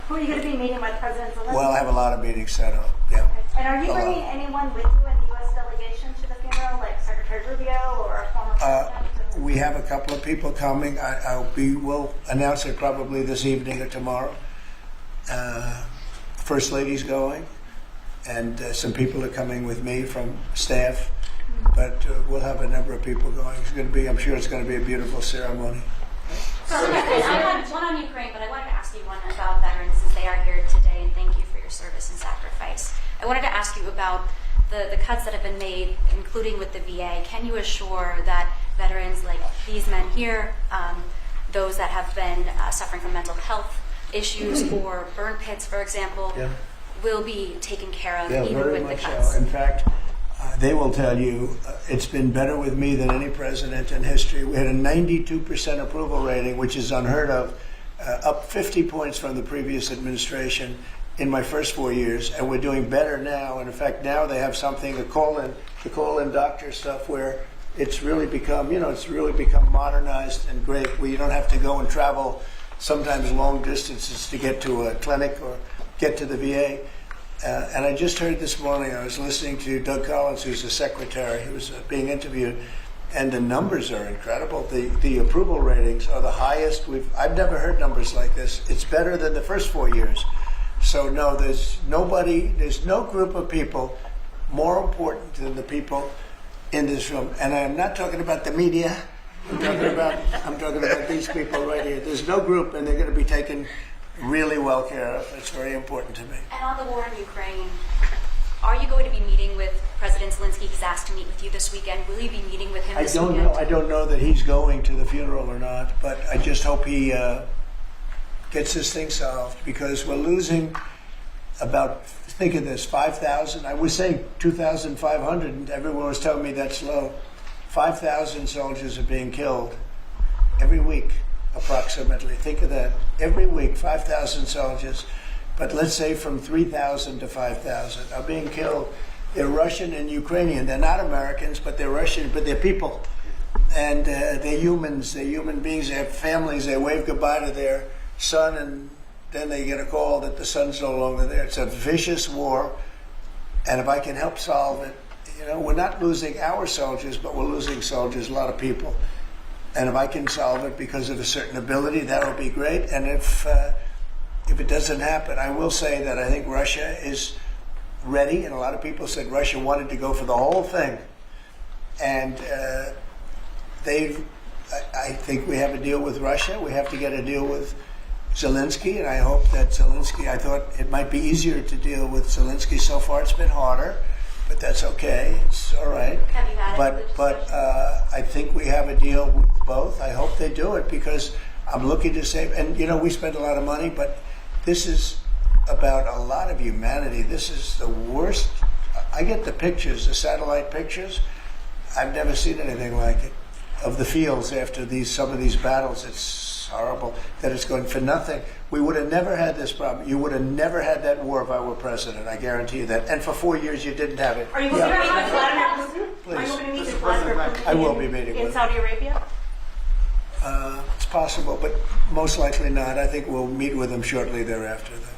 Who are you going to be meeting with, President Zelensky? Well, I have a lot of meetings set up, yeah. Okay. And are you bringing anyone with you in the U.S. delegation to the funeral, like Secretary Rubio or a former president? We have a couple of people coming. We'll announce it probably this evening or tomorrow. First Lady's going, and some people are coming with me from staff. But we'll have a number of people going. It's going to be, I'm sure it's going to be a beautiful ceremony. So I had one on Ukraine, but I wanted to ask you one about veterans since they are here today, and thank you for your service and sacrifice. I wanted to ask you about the cuts that have been made, including with the VA. Can you assure that veterans like these men here, those that have been suffering from mental health issues or burn pits, for example, will be taken care of even with the cuts? In fact, they will tell you it's been better with me than any president in history. We had a 92% approval rating, which is unheard of, up 50 points from the previous administration in my first 4 years, and we're doing better now. And in fact, now they have something, the call-in doctor stuff, where it's really become, modernized and great, where you don't have to go and travel sometimes long distances to get to a clinic or get to the VA. And I just heard this morning, I was listening to Doug Collins, who's the secretary, who was being interviewed, and the numbers are incredible. The approval ratings are the highest I've never heard numbers like this. It's better than the first 4 years. So no, there's no group of people more important than the people in this room. And I'm not talking about the media. I'm talking about these people right here. There's no group, and they're going to be taken really well care of. It's very important to me. And on the war in Ukraine, are you going to be meeting with President Zelensky? He's asked to meet with you this weekend. Will you be meeting with him this weekend? I don't know that he's going to the funeral or not, but I just hope he gets this thing solved, because we're losing about, think of this, 5,000. I was saying 2,500, and everyone was telling me that's low. 5,000 soldiers are being killed every week. Approximately. Think of that. Every week, 5,000 soldiers, but let's say from 3,000 to 5,000 are being killed. They're Russian and Ukrainian. They're not Americans, but they're Russian, but they're people. And they're humans. They're human beings. They have families. They wave goodbye to their son, and then they get a call that the son's no longer there. It's a vicious war, and if I can help solve it, we're not losing our soldiers, but we're losing soldiers, a lot of people. And if I can solve it because of a certain ability, that would be great. And if it doesn't happen, I will say that I think Russia is ready. And a lot of people said Russia wanted to go for the whole thing. And I think we have a deal with Russia. We have to get a deal with Zelensky. And I hope that Zelensky, I thought it might be easier to deal with Zelensky. So far it's been harder. But that's okay. It's all right. Have you had But I think we have a deal with both. I hope they do it, because I'm looking to save. And we spend a lot of money, but this is about a lot of humanity. This is the worst. I get the pictures, the satellite pictures. I've never seen anything like it of the fields after some of these battles. It's horrible that it's going for nothing. We would have never had this problem. You would have never had that war if I were president. I guarantee you that. And for 4 years, you didn't have it. Are you going to meet with Vladimir Putin? Please. Are you going to meet with Vladimir Putin? I will be meeting in with Saudi Arabia? It's possible, but most likely not. I think we'll meet with him shortly thereafter, though.